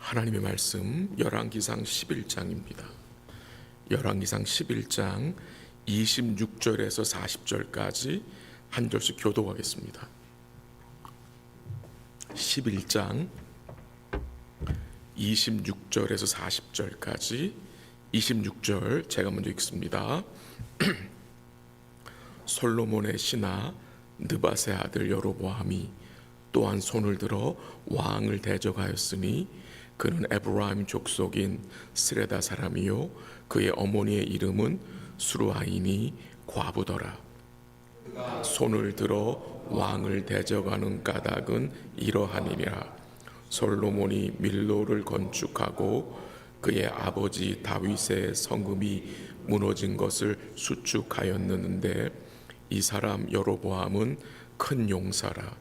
하나님의 말씀 열왕기상 11장입니다. 열왕기상 11장 26절에서 40절까지 한 절씩 교독하겠습니다. 11장 26절에서 40절까지 26절 제가 먼저 읽습니다. 솔로몬의 신하 느밧의 아들 여로보암이 또한 손을 들어 왕을 대적하였으니 그는 에브라임 족속인 스레다 사람이요 그의 어머니의 이름은 수루아이니 과부더라. 손을 들어 왕을 대적하는 까닭은 이러하니라. 솔로몬이 밀로를 건축하고 그의 아버지 다윗의 성읍이 무너진 것을 수축하였는데 이 사람 여로보암은 큰 용사라.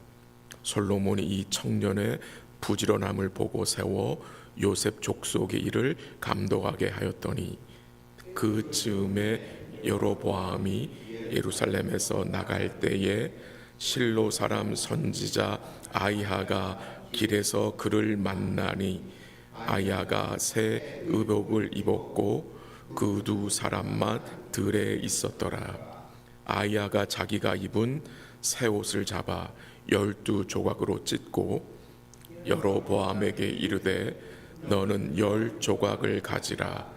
솔로몬이 이 청년의 부지런함을 보고 세워 요셉 족속의 일을 감독하게 하였더니 그 즈음에 여로보암이 예루살렘에서 나갈 때에 실로 사람 선지자 아이야가 길에서 그를 만나니 아이야가 새 의복을 입었고 그 두 사람만 들에 있었더라. 아이야가 자기가 입은 새 옷을 잡아 12조각으로 찢고 여로보암에게 이르되 너는 10조각을 가지라.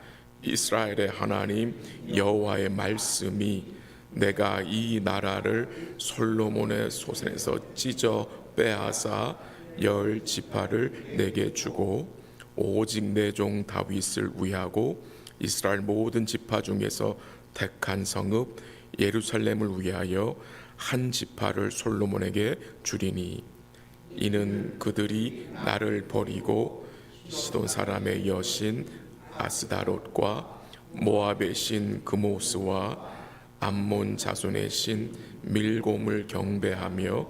이스라엘의 하나님 여호와의 말씀이 내가 이 나라를 솔로몬의 손에서 찢어 빼앗아 10지파를 내게 주고 오직 내 종 다윗을 위하고 이스라엘 모든 지파 중에서 택한 성읍 예루살렘을 위하여 한 지파를 솔로몬에게 주리니 이는 그들이 나를 버리고 시돈 사람의 여신 아스다롯과 모압의 신 그모스와 암몬 자손의 신 밀곰을 경배하며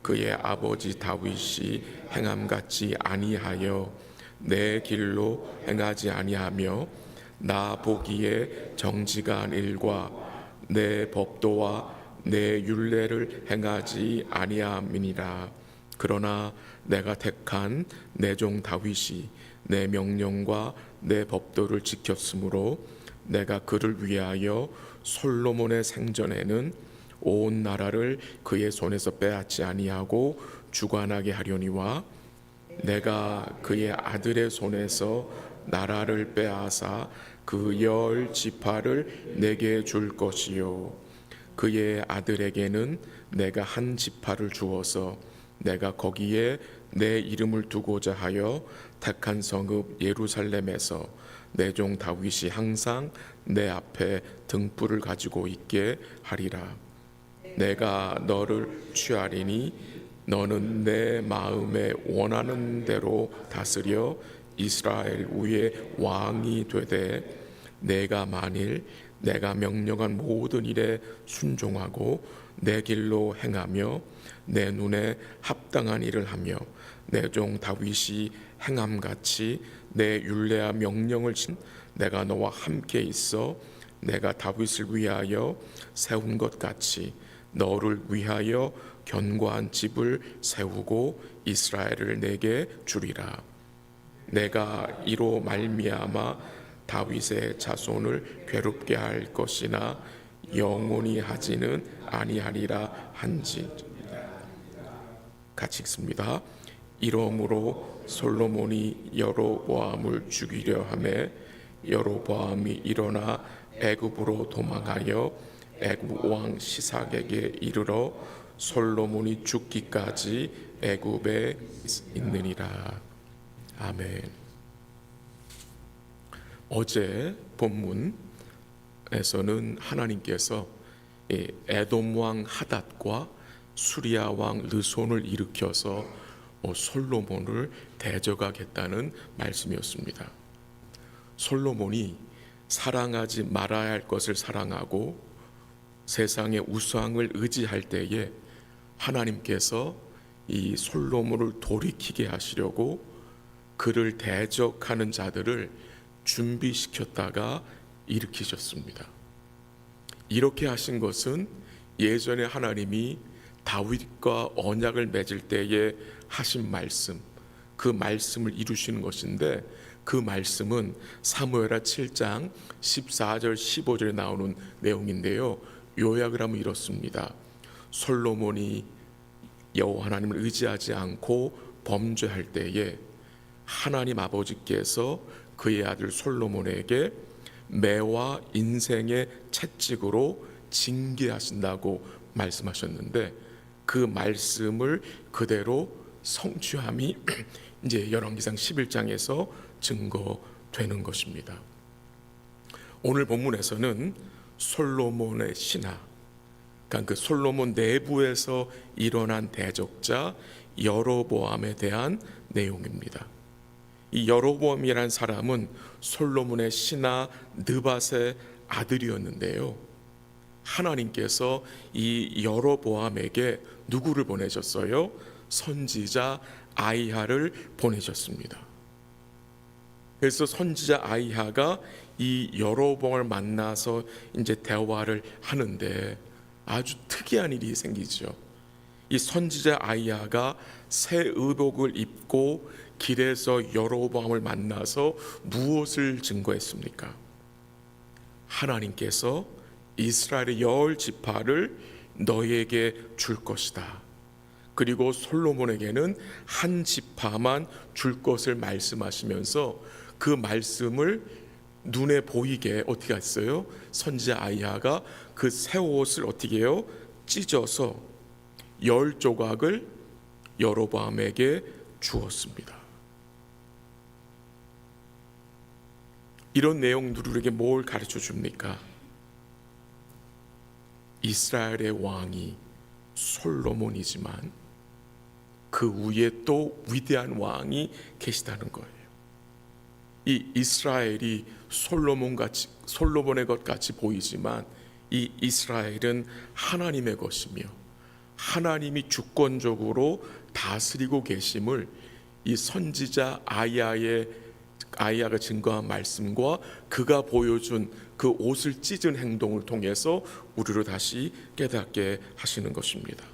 그의 아버지 다윗이 행함같이 아니하여 내 길로 행하지 아니하며 나 보기에 정직한 일과 내 법도와 내 율례를 행하지 아니함이니라. 그러나 내가 택한 내 종 다윗이 내 명령과 내 법도를 지켰으므로 내가 그를 위하여 솔로몬의 생전에는 온 나라를 그의 손에서 빼앗지 아니하고 주관하게 하려니와 내가 그의 아들의 손에서 나라를 빼앗아 그 10지파를 내게 줄 것이요 그의 아들에게는 내가 한 지파를 주어서 내가 거기에 내 이름을 두고자 하여 택한 성읍 예루살렘에서 내 종 다윗이 항상 내 앞에 등불을 가지고 있게 하리라. 내가 너를 취하리니 너는 내 마음에 원하는 대로 다스려 이스라엘 위에 왕이 되되 내가 만일 내가 명령한 모든 일에 순종하고 내 길로 행하며 내 눈에 합당한 일을 하며 내 종 다윗이 행함같이 내 율례와 명령을 진 내가 너와 함께 있어 내가 다윗을 위하여 세운 것 같이 너를 위하여 견고한 집을 세우고 이스라엘을 내게 주리라. 내가 이로 말미암아 다윗의 자손을 괴롭게 할 것이나 영원히 하지는 아니하리라 한지. 같이 읽습니다. 이러므로 솔로몬이 여로보암을 죽이려 하매 여로보암이 일어나 애굽으로 도망하여 애굽 왕 시삭에게 이르러 솔로몬이 죽기까지 애굽에 있느니라. 아멘. 어제 본문에서는 하나님께서 에돔 왕 하닷과 수리아 왕 르손을 일으켜서 솔로몬을 대적하겠다는 말씀이었습니다. 솔로몬이 사랑하지 말아야 할 것을 사랑하고 세상의 우상을 의지할 때에 하나님께서 이 솔로몬을 돌이키게 하시려고 그를 대적하는 자들을 준비시켰다가 일으키셨습니다. 이렇게 하신 것은 예전에 하나님이 다윗과 언약을 맺을 때에 하신 말씀, 그 말씀을 이루시는 것인데, 그 말씀은 사무엘하 7장 14절 15절에 나오는 내용인데요. 요약을 하면 이렇습니다. 솔로몬이 여호와 하나님을 의지하지 않고 범죄할 때에 하나님 아버지께서 그의 아들 솔로몬에게 매와 인생의 채찍으로 징계하신다고 말씀하셨는데, 그 말씀을 그대로 성취함이 이제 열왕기상 11장에서 증거되는 것입니다. 오늘 본문에서는 솔로몬의 신하, 그러니까 그 솔로몬 내부에서 일어난 대적자 여로보암에 대한 내용입니다. 이 여로보암이라는 사람은 솔로몬의 신하 느밧의 아들이었는데요. 하나님께서 이 여로보암에게 누구를 보내셨어요? 선지자 아이하를 보내셨습니다. 그래서 선지자 아이하가 이 여로보암을 만나서 이제 대화를 하는데 아주 특이한 일이 생기죠. 이 선지자 아이하가 새 의복을 입고 길에서 여로보암을 만나서 무엇을 증거했습니까? 하나님께서 이스라엘의 열 지파를 너에게 줄 것이다. 그리고 솔로몬에게는 한 지파만 줄 것을 말씀하시면서 그 말씀을 눈에 보이게 어떻게 했어요? 선지자 아이야가 그 새 옷을 어떻게 해요? 찢어서 10조각을 여로보암에게 주었습니다. 이런 내용들이 우리에게 뭘 가르쳐 줍니까? 이스라엘의 왕이 솔로몬이지만 그 위에 또 위대한 왕이 계시다는 거예요. 이 이스라엘이 솔로몬의 것 같이 보이지만 이 이스라엘은 하나님의 것이며 하나님이 주권적으로 다스리고 계심을 이 선지자 아이야가 증거한 말씀과 그가 보여준 그 옷을 찢은 행동을 통해서 우리를 다시 깨닫게 하시는 것입니다.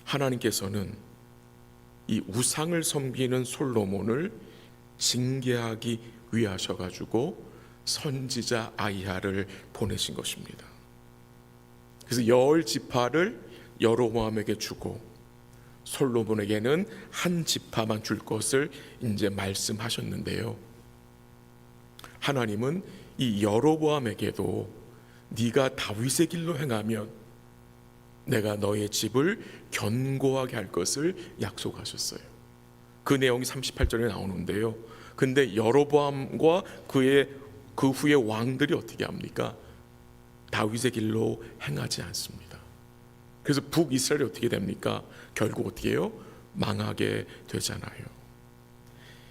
하나님께서는 이 우상을 섬기는 솔로몬을 징계하기 위하셔가지고 선지자 아이야를 보내신 것입니다. 그래서 열 지파를 여로보암에게 주고 솔로몬에게는 한 지파만 줄 것을 이제 말씀하셨는데요. 하나님은 이 여로보암에게도 네가 다윗의 길로 행하면 내가 너의 집을 견고하게 할 것을 약속하셨어요. 그 내용이 38절에 나오는데요. 근데 여로보암과 그 후에 왕들이 어떻게 합니까? 다윗의 길로 행하지 않습니다. 그래서 북이스라엘이 어떻게 됩니까? 결국 어떻게 해요? 망하게 되잖아요.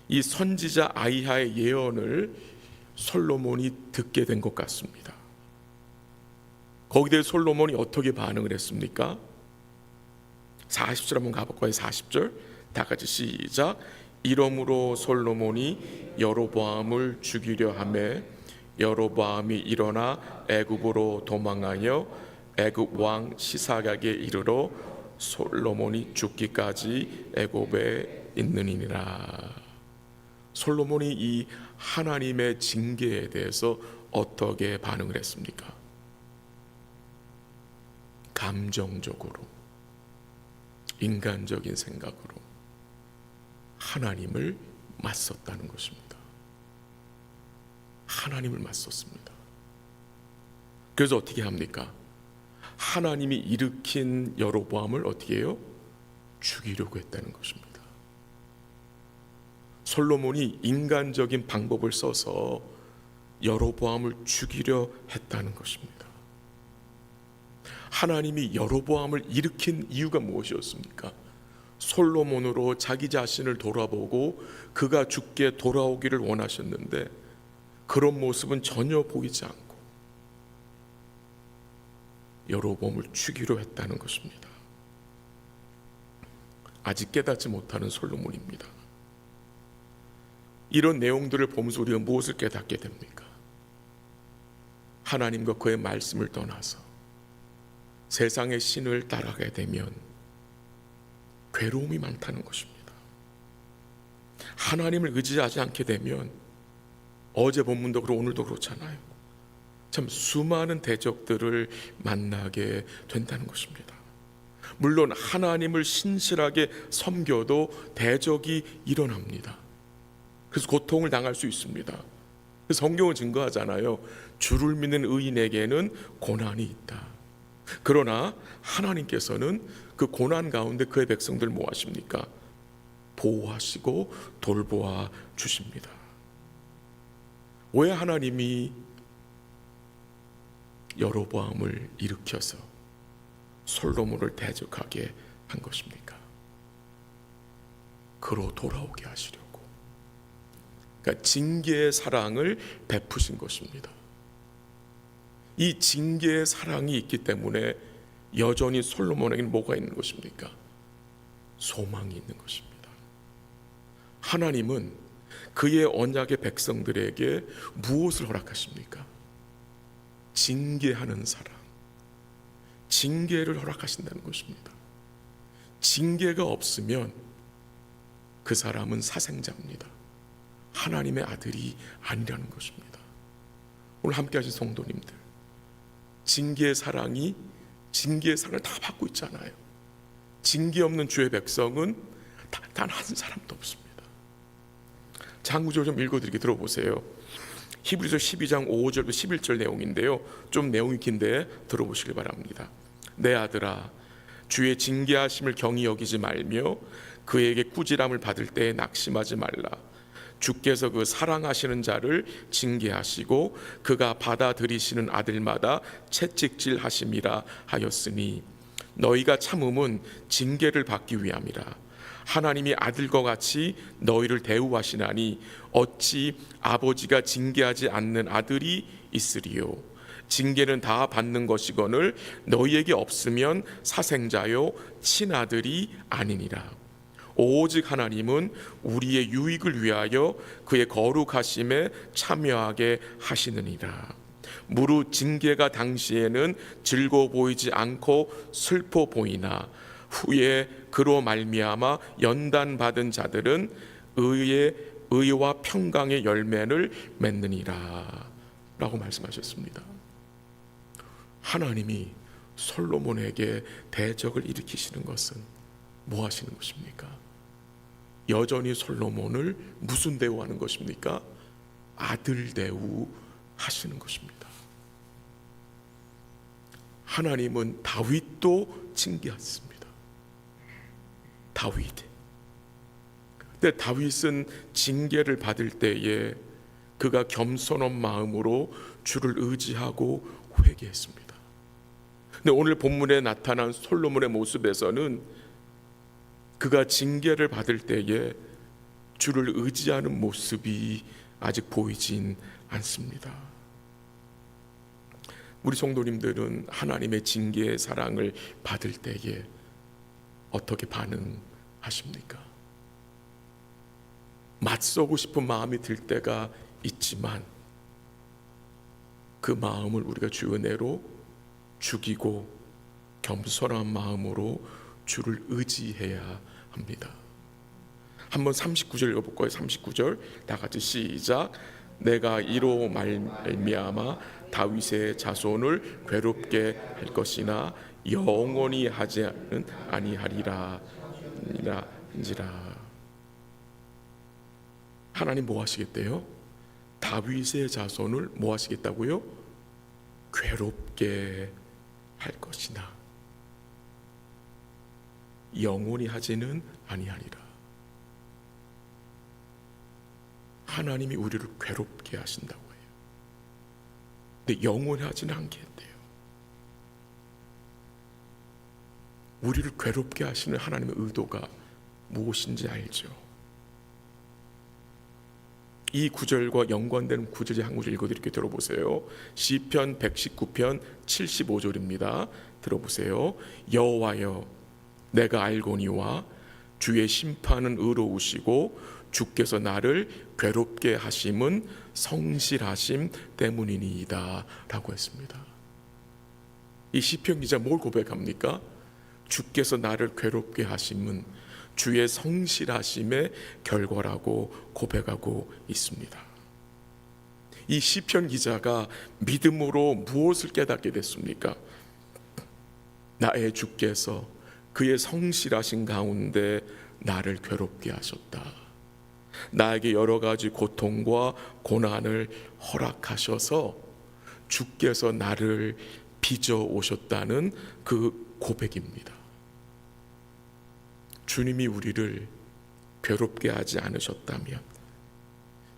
이 선지자 아이야의 예언을 솔로몬이 듣게 된 것 같습니다. 거기에 대해 솔로몬이 어떻게 반응을 했습니까? 40절 한번 가볼까요? 40절 다 같이 시작. 이러므로 솔로몬이 여로보암을 죽이려 하매 여로보암이 일어나 애굽으로 도망하여 애굽 왕 시삭에게 이르러 솔로몬이 죽기까지 애굽에 있느니라. 솔로몬이 이 하나님의 징계에 대해서 어떻게 반응을 했습니까? 감정적으로, 인간적인 생각으로 하나님을 맞섰다는 것입니다. 하나님을 맞섰습니다. 그래서 어떻게 합니까? 하나님이 일으킨 여로보암을 어떻게 해요? 죽이려고 했다는 것입니다. 솔로몬이 인간적인 방법을 써서 여로보암을 죽이려 했다는 것입니다. 하나님이 여로보암을 일으킨 이유가 무엇이었습니까? 솔로몬으로 자기 자신을 돌아보고 그가 죽게 돌아오기를 원하셨는데 그런 모습은 전혀 보이지 않고 여로보암을 죽이려 했다는 것입니다. 아직 깨닫지 못하는 솔로몬입니다. 이런 내용들을 보면서 우리가 무엇을 깨닫게 됩니까? 하나님과 그의 말씀을 떠나서 세상의 신을 따라가게 되면 괴로움이 많다는 것입니다. 하나님을 의지하지 않게 되면 어제 본문도 그렇고 오늘도 그렇잖아요. 참 수많은 대적들을 만나게 된다는 것입니다. 물론 하나님을 신실하게 섬겨도 대적이 일어납니다. 그래서 고통을 당할 수 있습니다. 성경은 증거하잖아요. 주를 믿는 의인에게는 고난이 있다. 그러나 하나님께서는 그 고난 가운데 그의 백성들을 뭐 하십니까? 보호하시고 돌보아 주십니다. 왜 하나님이 여로보암을 일으켜서 솔로몬을 대적하게 한 것입니까? 그로 돌아오게 하시려고. 그러니까 징계의 사랑을 베푸신 것입니다. 이 징계의 사랑이 있기 때문에 여전히 솔로몬에게는 뭐가 있는 것입니까? 소망이 있는 것입니다. 하나님은 그의 언약의 백성들에게 무엇을 허락하십니까? 징계하는 사랑, 징계를 허락하신다는 것입니다. 징계가 없으면 그 사람은 사생자입니다. 하나님의 아들이 아니라는 것입니다. 오늘 함께 하신 성도님들, 징계의 사랑을 다 받고 있잖아요. 징계 없는 주의 백성은 단 한 사람도 없습니다. 장구절 좀 읽어드리게 들어보세요. 히브리서 12장 5절부터 11절 내용인데요, 좀 내용이 긴데 들어보시길 바랍니다. 내 아들아, 주의 징계하심을 경히 여기지 말며 그에게 꾸지람을 받을 때에 낙심하지 말라. 주께서 그 사랑하시는 자를 징계하시고 그가 받아들이시는 아들마다 채찍질하심이라 하였으니 너희가 참음은 징계를 받기 위함이라. 하나님이 아들과 같이 너희를 대우하시나니 어찌 아버지가 징계하지 않는 아들이 있으리요. 징계는 다 받는 것이거늘 너희에게 없으면 사생자요 친아들이 아니니라. 오직 하나님은 우리의 유익을 위하여 그의 거룩하심에 참여하게 하시느니라. 무릇 징계가 당시에는 즐거워 보이지 않고 슬퍼 보이나 후에 그로 말미암아 연단받은 자들은 의와 평강의 열매를 맺느니라 라고 말씀하셨습니다. 하나님이 솔로몬에게 대적을 일으키시는 것은 뭐 하시는 것입니까? 여전히 솔로몬을 무슨 대우하는 것입니까? 아들 대우하시는 것입니다. 하나님은 다윗도 징계했습니다. 다윗. 근데 다윗은 징계를 받을 때에 그가 겸손한 마음으로 주를 의지하고 회개했습니다. 근데 오늘 본문에 나타난 솔로몬의 모습에서는 그가 징계를 받을 때에 주를 의지하는 모습이 아직 보이진 않습니다. 우리 성도님들은 하나님의 징계의 사랑을 받을 때에 어떻게 반응하십니까? 맞서고 싶은 마음이 들 때가 있지만 그 마음을 우리가 주의 은혜로 죽이고 겸손한 마음으로 주를 의지해야 합니다. 한번 39절 읽어볼까요? 39절 다 같이 시작. 내가 이로 말미암아 다윗의 자손을 괴롭게 할 것이나 영원히 하지 아니하리라. 하나님 뭐 하시겠대요? 다윗의 자손을 뭐 하시겠다고요? 괴롭게 할 것이나 영원히 하지는 아니하리라. 하나님이 우리를 괴롭게 하신다고 해요. 근데 영원히 하지는 않겠대요. 우리를 괴롭게 하시는 하나님의 의도가 무엇인지 알죠? 이 구절과 연관되는 구절의 한 구절 읽어드릴게요. 들어보세요. 시편 119편 75절입니다. 들어보세요. 여호와여, 내가 알거니와 주의 심판은 의로우시고 주께서 나를 괴롭게 하심은 성실하심 때문이니이다 라고 했습니다. 이 시편 기자 뭘 고백합니까? 주께서 나를 괴롭게 하심은 주의 성실하심의 결과라고 고백하고 있습니다. 이 시편 기자가 믿음으로 무엇을 깨닫게 됐습니까? 나의 주께서 그의 성실하신 가운데 나를 괴롭게 하셨다. 나에게 여러 가지 고통과 고난을 허락하셔서 주께서 나를 빚어 오셨다는 그 고백입니다. 주님이 우리를 괴롭게 하지 않으셨다면,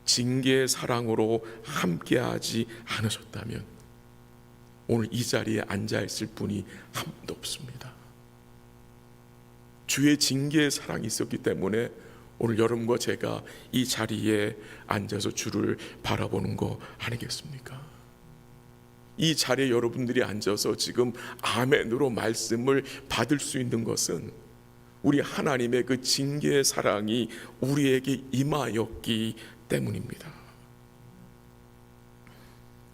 징계의 사랑으로 함께하지 않으셨다면 오늘 이 자리에 앉아있을 분이 한 분도 없습니다. 주의 징계의 사랑이 있었기 때문에 오늘 여러분과 제가 이 자리에 앉아서 주를 바라보는 거 아니겠습니까? 이 자리에 여러분들이 앉아서 지금 아멘으로 말씀을 받을 수 있는 것은 우리 하나님의 그 징계의 사랑이 우리에게 임하였기 때문입니다.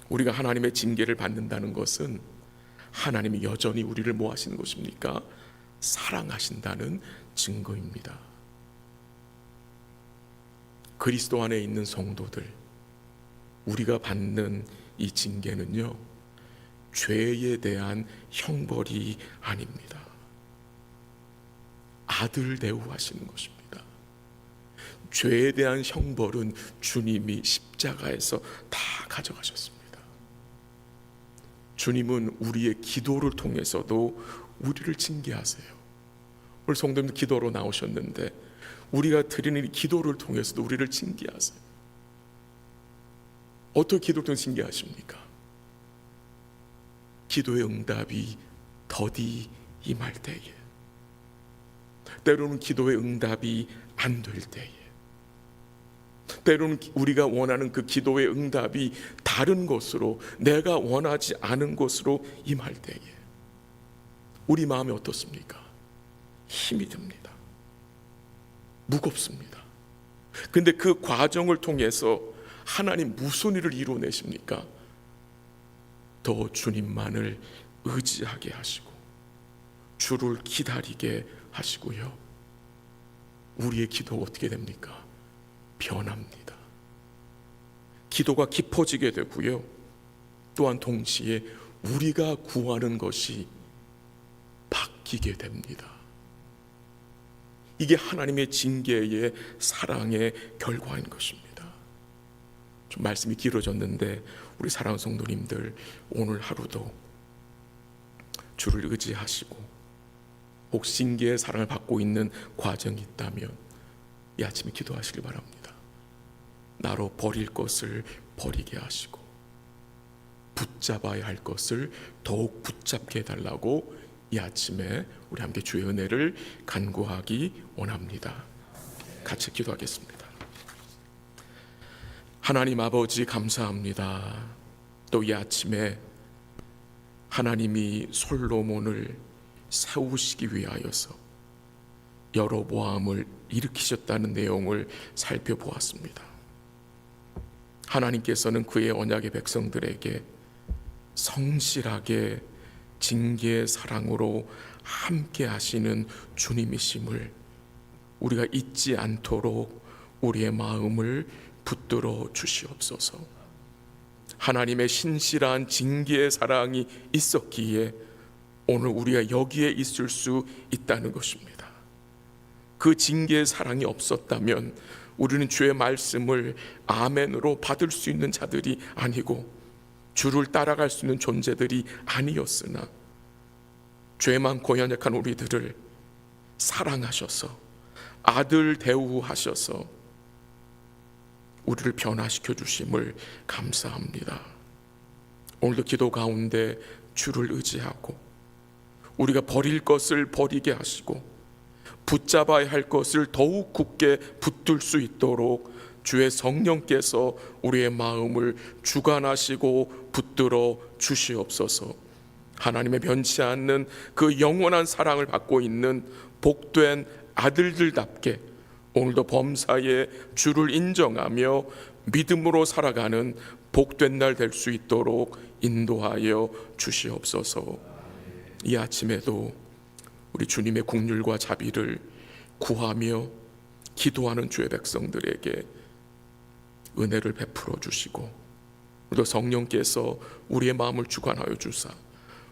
우리가 하나님의 징계를 받는다는 것은 하나님이 여전히 우리를 뭐 하시는 것입니까? 사랑하신다는 증거입니다. 그리스도 안에 있는 성도들, 우리가 받는 이 징계는요, 죄에 대한 형벌이 아닙니다. 아들 대우하시는 것입니다. 죄에 대한 형벌은 주님이 십자가에서 다 가져가셨습니다. 주님은 우리의 기도를 통해서도 우리를 징계하세요. 오늘 성도님들 기도로 나오셨는데 우리가 드리는 기도를 통해서도 우리를 징계하세요. 어떻게 기도를 통해 징계하십니까? 기도의 응답이 더디 임할 때에, 때로는 기도의 응답이 안 될 때에, 때로는 우리가 원하는 그 기도의 응답이 다른 것으로, 내가 원하지 않은 것으로 임할 때에 우리 마음이 어떻습니까? 힘이 듭니다. 무겁습니다. 근데 그 과정을 통해서 하나님 무슨 일을 이루어내십니까? 더 주님만을 의지하게 하시고 주를 기다리게 하시고요, 우리의 기도가 어떻게 됩니까? 변합니다. 기도가 깊어지게 되고요, 또한 동시에 우리가 구하는 것이 바뀌게 됩니다. 이게 하나님의 징계의 사랑의 결과인 것입니다. 좀 말씀이 길어졌는데 우리 사랑하는 성도님들, 오늘 하루도 주를 의지하시고 혹시 징계의 사랑을 받고 있는 과정이 있다면 이 아침에 기도하시길 바랍니다. 나로 버릴 것을 버리게 하시고 붙잡아야 할 것을 더욱 붙잡게 해달라고 이 아침에 우리 함께 주의 은혜를 간구하기 원합니다. 같이 기도하겠습니다. 하나님 아버지, 감사합니다. 또 이 아침에 하나님이 솔로몬을 세우시기 위하여서 여로보암을 일으키셨다는 내용을 살펴보았습니다. 하나님께서는 그의 언약의 백성들에게 성실하게 징계의 사랑으로 함께 하시는 주님이심을 우리가 잊지 않도록 우리의 마음을 붙들어 주시옵소서. 하나님의 신실한 징계의 사랑이 있었기에 오늘 우리가 여기에 있을 수 있다는 것입니다. 그 징계의 사랑이 없었다면 우리는 주의 말씀을 아멘으로 받을 수 있는 자들이 아니고 주를 따라갈 수 있는 존재들이 아니었으나 죄 많고 연약한 우리들을 사랑하셔서 아들 대우하셔서 우리를 변화시켜 주심을 감사합니다. 오늘도 기도 가운데 주를 의지하고 우리가 버릴 것을 버리게 하시고 붙잡아야 할 것을 더욱 굳게 붙들 수 있도록 주의 성령께서 우리의 마음을 주관하시고 붙들어 주시옵소서. 하나님의 변치 않는 그 영원한 사랑을 받고 있는 복된 아들들답게 오늘도 범사에 주를 인정하며 믿음으로 살아가는 복된 날 될 수 있도록 인도하여 주시옵소서. 이 아침에도 우리 주님의 긍휼과 자비를 구하며 기도하는 주의 백성들에게 은혜를 베풀어 주시고, 또 성령께서 우리의 마음을 주관하여 주사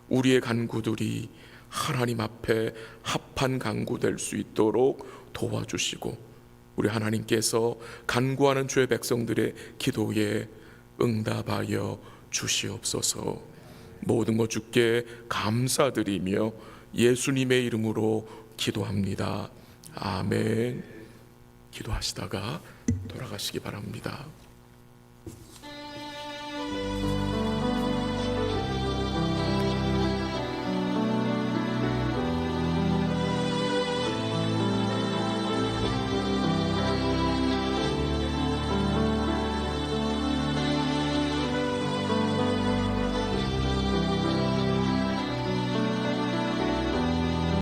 우리의 간구들이 하나님 앞에 합한 간구 될 수 있도록 도와주시고, 우리 하나님께서 간구하는 주의 백성들의 기도에 응답하여 주시옵소서. 모든 것 주께 감사드리며 예수님의 이름으로 기도합니다. 아멘. 기도하시다가 돌아가시기 바랍니다.